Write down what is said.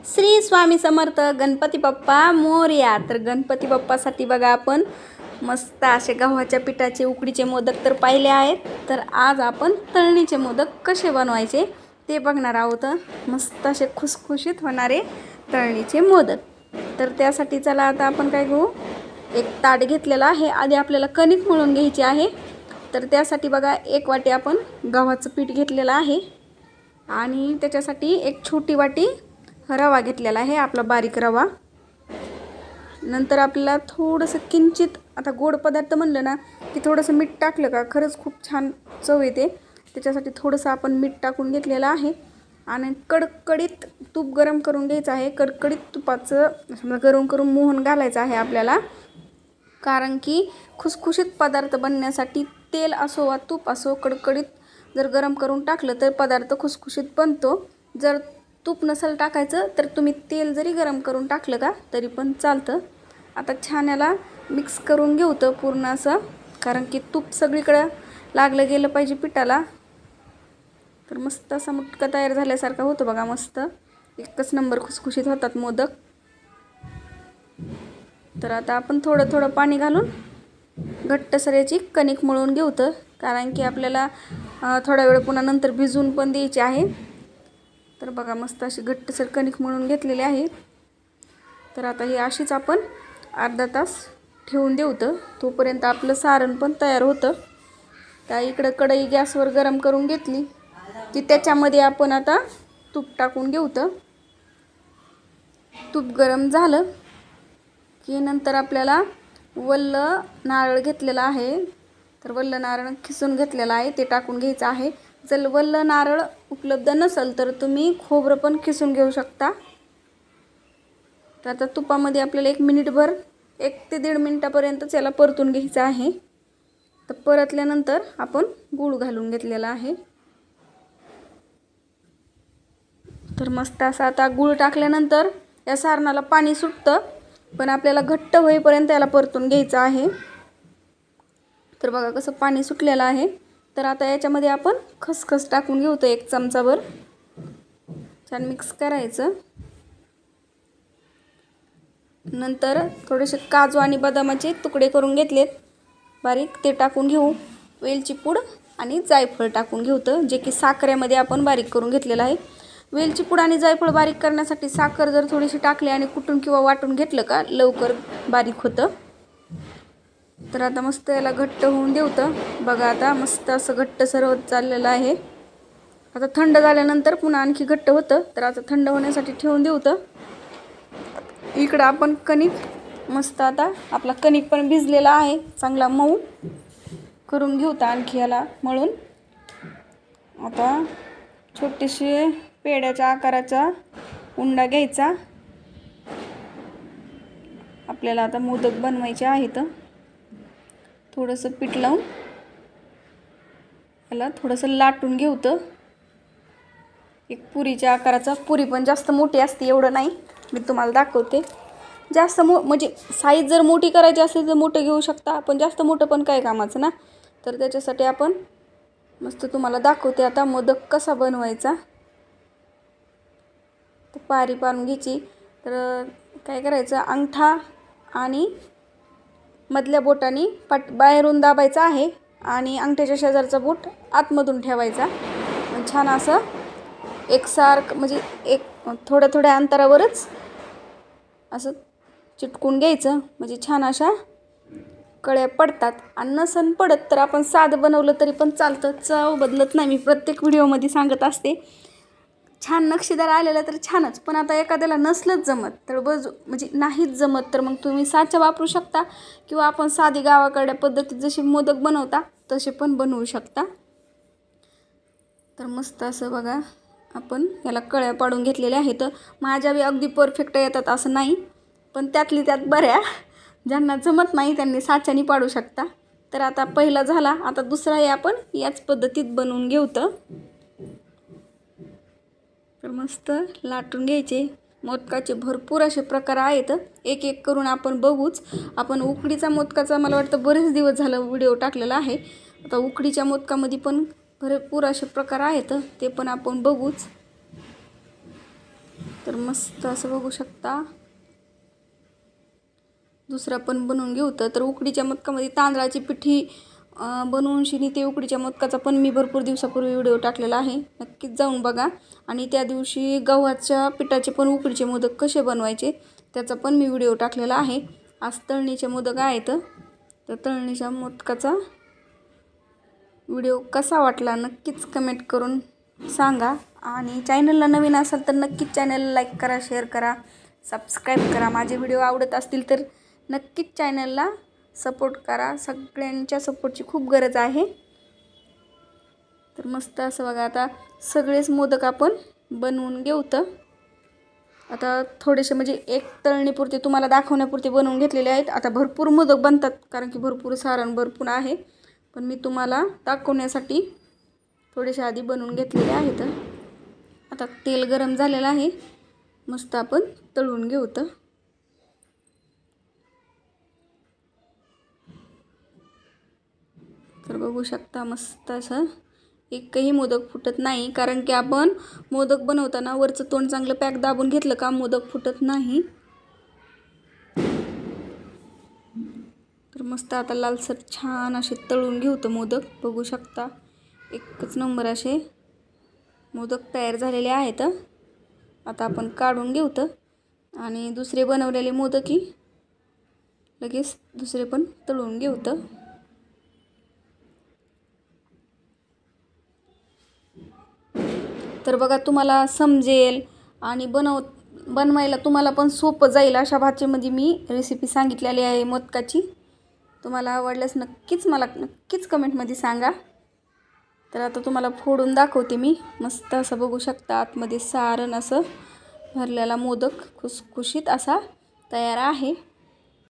श्री स्वामी समर्थ गणपती बाप्पा मोरया। तर गणपती बाप्पासाठी बघा आपण मस्त असे गव्हाच्या पिठाचे उकडीचे मोदक तर पाहिले आहेत। तर आज आपण तळणीचे मोदक कसे बनवायचे ते बघणार आहोत। मस्त असे खुसखुशीत होणारे तळणीचे मोदक। तर त्यासाठी चला आता आपण काय करू, एक ताट घेतलेला आहे। आधी आपल्याला कणिक मळून घ्यायची आहे। तर त्यासाठी बघा एक वाटी आपण गव्हाचं पीठ घेतलेलं आहे आणि त्याच्यासाठी एक छोटी वाटी रवा घेतलेला आहे, आपला बारीक रवा। नंतर आपल्याला थोडंसं किंचित, आता गोड पदार्थ म्हणलं ना की थोडंसं मीठ टाकलं का खरंच खूप छान चव येते। त्याच्यासाठी थोडंसं आपण मीठ टाकून घेतलेलं आहे आणि कडकडीत तूप गरम करून घ्यायचं आहे। कडकडीत तुपाचं समजा गरम करून मोहन घालायचं आहे आपल्याला, कारण की खुसखुशीत पदार्थ बनण्यासाठी तेल असो वा तूप असो कडकडीत जर गरम करून टाकलं तर पदार्थ खुसखुशीत बनतो। जर तूप नसेल टाकायचं तर तुम्ही तेल जरी गरम करून टाकलं का तरी पण चालतं। आता छान याला मिक्स करून घेऊ तर पूर्ण असं, कारण की तूप सगळीकडे लागलं गेलं पाहिजे पिठाला। तर मस्त असा मुटका तयार झाल्यासारखा होतो बघा, मस्त एकच नंबर खुसखुशीत होतात मोदक। तर आता आपण थोडं थोडं पाणी घालून घट्टसर याची कणिक मळून घेऊ तर, कारण की आपल्याला थोडा वेळ पुन्हा नंतर भिजवून पण द्यायची आहे। तर बघा मस्त अशी घट्टसर कणिक मळून घेतलेली आहे। तर आता ही अशीच आपण अर्धा तास ठेवून देऊ तर तोपर्यंत आपलं सारण पण तयार होतं। त्या इकडं कढई गॅसवर गरम करून घेतली की त्याच्यामध्ये आपण आता तूप टाकून घेऊ तर तूप गरम झालं की नंतर आपल्याला वल्ल नारळ घेतलेला आहे। तर वल्ल नारळ खिसून घेतलेला आहे ते टाकून घ्यायचं आहे। जर वल्ल नारळ उपलब्ध नसेल तर तुम्ही खोबरं पण खिसून घेऊ शकता। तर आता तुपामध्ये आपल्याला 1 मिनिटभर 1 ते 1.5 मिनिटापर्यंत याला परतून घ्यायचं आहे। तर परतल्यानंतर आपण गूळ घालून घेतलेला आहे। तर मस्त असं आता गूळ टाकल्यानंतर या सारणाला पाणी सुटतं, पण आपल्याला घट्ट होईपर्यंत याला परतून घ्यायचं आहे। तर बघा कसं पाणी सुटलेलं आहे। तर आता याच्यामध्ये आपण खसखस टाकून घेऊ तर 1 चमचाभर, छान मिक्स करायचं। नंतर थोडेसे काजू आणि बदामाचे तुकडे करून घेतलेत बारीक, ते टाकून घेऊ। वेलची पूड आणि जायफळ टाकून घेऊ तर, जे की साखरेमध्ये आपण बारीक करून घेतलेलं आहे। वेलची पूड आणि जायफळ बारीक करण्यासाठी साखर जर थोडीशी टाकली आणि कुटून किंवा वाटून घेतलं का लवकर बारीक होतं। तर आता मस्त याला घट्ट होऊन देऊ तर बघा आता मस्त असं घट्टसर होत चाललेलं आहे। आता थंड झाल्यानंतर पुन्हा आणखी घट्ट होतं। तर आता थंड होण्यासाठी ठेवून देऊ तर इकडं आपण कणिक मस्त, आता आपला कणिक पण भिजलेला आहे, चांगला मऊ करून घेऊ तर आणखी याला मळून। आता छोटीशी पेड्याच्या आकाराचा उंडा घ्यायचा। आपल्याला आता मोदक बनवायचे आहेत। थोडंसं पीठ लावून याला थोडंसं लाटून घेऊ तर एक पुरीच्या आकाराचा, पुरी पण जास्त मोठी असते एवढं नाही, मी तुम्हाला दाखवते। जास्त म्हणजे साईज जर मोठी करायची असेल तर मोठं घेऊ शकता, पण जास्त मोठं पण काय कामाचं ना। तर त्याच्यासाठी आपण मस्त तुम्हाला दाखवते आता मोदक कसा बनवायचा। तर पारी पाडून घ्यायची। तर काय करायचं, अंगठा आणि मधल्या बोटाने बाहेरून दाबायचा आहे आणि अंगठ्याच्या शेजारचा बोट आतमधून ठेवायचा। छान असं एकसारखं, म्हणजे एक थोड्या थोड्या अंतरावरच असं चिटकून घ्यायचं, म्हणजे छान अशा कळ्या पडतात। आणि नसन पडत तर आपण साधं बनवलं तरी पण चालतं, चव बदलत नाही, मी प्रत्येक व्हिडिओमध्ये सांगत असते। छान नक्षीदार आलेलं तर छानच, पण आता एखाद्याला नसलंच जमत तर म्हणजे नाहीच जमत तर मग तुम्ही साचा वापरू शकता, किंवा आपण साधी गावाकडल्या पद्धतीत जशी मोदक बनवता तसे पण बनवू शकता। तर मस्त असं बघा आपण याला कळ्या पाडून घेतलेल्या आहेत। माझ्या बी अगदी परफेक्ट येतात असं नाही, पण त्यातली त्यात बऱ्या, ज्यांना जमत नाही त्यांनी साच्याने पाडू शकता। तर आता पहिला झाला, आता दुसराही आपण याच पद्धतीत बनवून घेऊ तर मस्त लाटून घ्यायचे। मोदकाचे भरपूर असे प्रकार आहेत, एक एक करून आपण बघूच। आपण उकडीचा मोदकाचा मला वाटतं बरेच दिवस झालं व्हिडिओ टाकलेला आहे। आता उकडीच्या मोदकामध्ये पण भरपूर असे प्रकार आहेत, ते पण आपण बघूच। तर मस्त असं बघू शकता. दुसरा पण बनवून घेऊ. तर उकडीच्या मोदकामध्ये तांदळाची पिठी बनवून शिनी ते उकडीच्या मोदकाचा पण मी भरपूर दिवसापूर्वी व्हिडिओ टाकलेला आहे, नक्कीच जाऊन बघा. आणि त्या दिवशी गव्हाच्या पिठाचे पण उकडीचे मोदक कसे बनवायचे त्याचा पण मी व्हिडिओ टाकलेला आहे. आज तळणीचे मोदक आहेत. तर तळणीच्या मोदकाचा व्हिडिओ कसा वाटला नक्कीच कमेंट करून सांगा. आणि चॅनलला नवीन असाल तर नक्कीच चॅनलला लाईक करा, शेअर करा, सबस्क्राईब करा. माझे व्हिडिओ आवडत असतील तर नक्कीच चॅनलला सपोर्ट करा. सगळ्यांच्या सपोर्टची खूप गरज आहे. तर मस्त असं बघा, आता सगळेच मोदक आपण बनवून घेऊ. आता थोडेसे म्हणजे एक तळणीपुरते तुम्हाला दाखवण्यापुरते बनवून घेतलेले आहेत. आता भरपूर मोदक बनतात कारण की भरपूर सारण भरपूर आहे, पण मी तुम्हाला दाखवण्यासाठी थोडेसे आधी बनवून घेतलेले आहेत. आता तेल गरम झालेलं आहे, मस्त आपण तळून घेऊ. तर बघू शकता मस्त असं एकही मोदक फुटत नाही, कारण की आपण मोदक बनवताना वरचं तोंड चांगलं पॅक दाबून घेतलं का मोदक फुटत नाही. तर मस्त आता लालसर छान असे तळून घेऊ मोदक. बघू शकता एकच नंबर असे मोदक तयार झालेले आहेत. आता आपण काढून घेऊ आणि दुसरे बनवलेले मोदकी लगेच दुसरे पण तळून घेऊ. तर बघा तुम्हाला समजेल आणि बनवायला तुम्हाला पण सोपं जाईल अशा भाजीमध्ये मी रेसिपी सांगितलेली आहे मोदकाची. तुम्हाला आवडल्यास मला नक्कीच कमेंटमध्ये सांगा. तर आता तुम्हाला फोडून दाखवते मी. मस्त असं बघू शकता आतमध्ये सारण असं भरलेला मोदक खुसखुशीत असा तयार आहे.